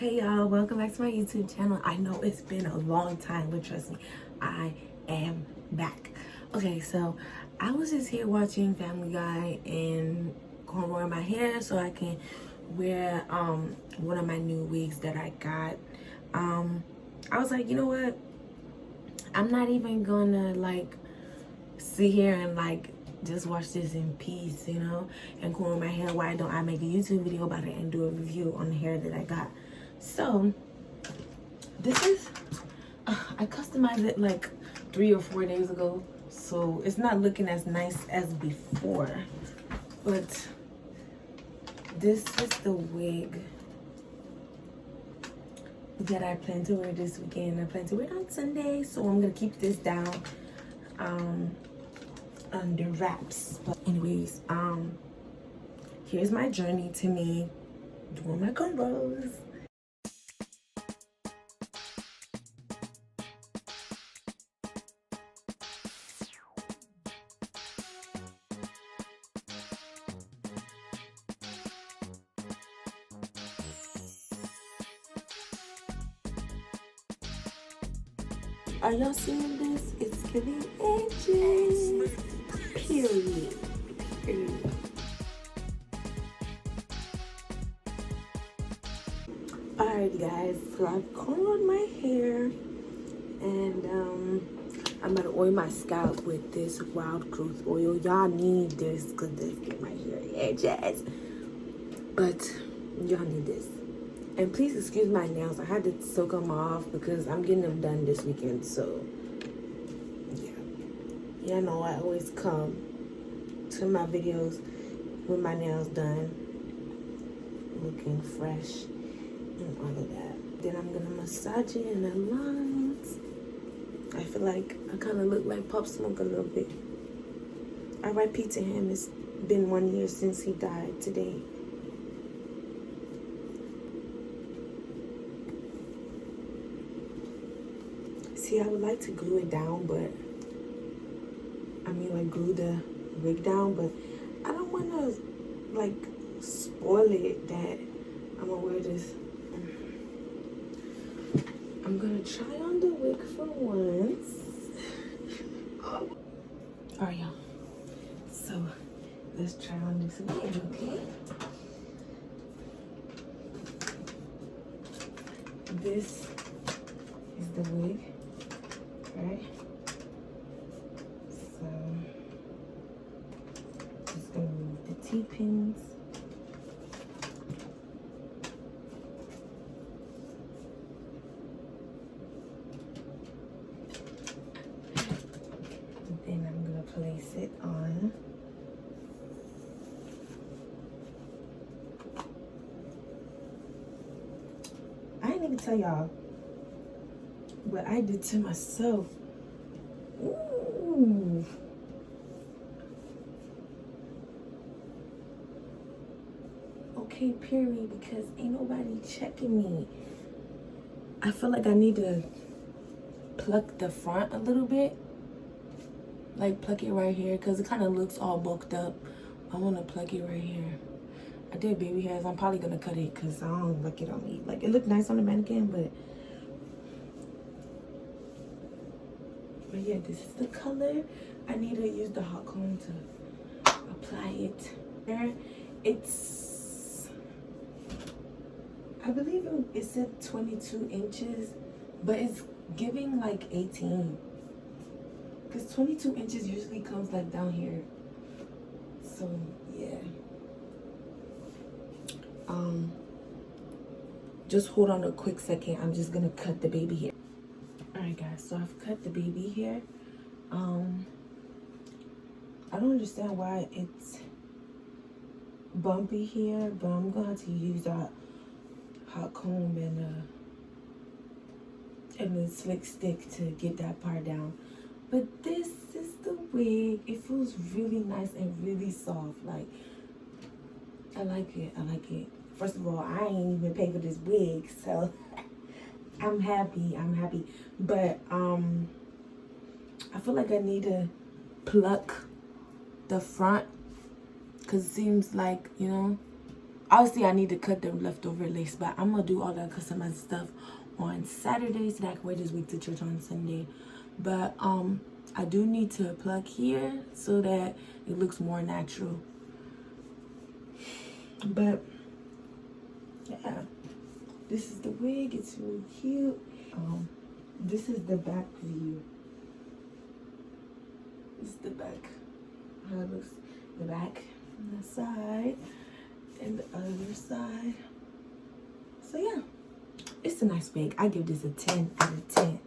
Hey y'all, welcome back to my YouTube channel. I know it's been a long time, but trust me, I am back. Okay, so I was just here watching Family Guy and cornrowing my hair so I can wear one of my new wigs that I got. I was like, you know what? I'm not even gonna like sit here and like just watch this in peace, you know, and cornrow my hair. Why don't I make a YouTube video about it and do a review on the hair that I got? So this is I customized it like 3 or 4 days ago, so it's not looking as nice as before, but this is the wig that I plan to wear this weekend. I plan to wear it on Sunday, so I'm gonna keep this down under wraps. But anyways, here's my journey to me doing my cornrows. Are y'all seeing this? It's giving edges. Period. Period. Alright guys, so I've coiled my hair and I'm gonna oil my scalp with this wild growth oil. Y'all need this because this get my hair edges. But y'all need this. And please excuse my nails. I had to soak them off because I'm getting them done this weekend. So, yeah. Y'all know I always come to my videos with my nails done, looking fresh and all of that. Then I'm going to massage it in the lines. I feel like I kind of look like Pop Smoke a little bit. R.I.P. to him. It's been 1 year since he died today. See, I would like to glue it down, but like glue the wig down, but I don't want to like spoil it that I'm gonna wear this. I'm gonna try on the wig for once. Alright, y'all. So let's try on this wig, okay? This is the wig. Right, so just gonna remove the T-pins. Then I'm gonna place it on. I didn't even tell y'all what I did to myself. Ooh. Okay, period, because ain't nobody checking me. I feel like I need to pluck the front a little bit. Like pluck it right here because it kind of looks all bulked up. I want to pluck it right here. I did baby hairs. I'm probably going to cut it because I don't like it on me. Like it looked nice on the mannequin, but yeah, this is the color. I need to use the hot comb to apply it. There, it's, I believe it said 22 inches, but it's giving like 18. Because 22 inches usually comes like down here. So, yeah. Just hold on a quick second. I'm just going to cut the baby hair. Alright guys, so I've cut the baby hair. I don't understand why it's bumpy here, but I'm gonna have to use that hot comb and a slick stick to get that part down. But this is the wig. It feels really nice and really soft. Like, I like it. I like it. First of all, I ain't even paid for this wig, so I'm happy. But I feel like I need to pluck the front because it seems like, you know, Obviously, I need to cut the leftover lace, but I'm gonna do all that customized stuff on Saturday so that I can wear this wig to church on Sunday. But I do need to plug here so that it looks more natural. But yeah, this is the wig. It's really cute. This is the back view. This is the back. How it looks. The back, the side, and the other side. So yeah, it's a nice wig. I give this a 10 out of 10.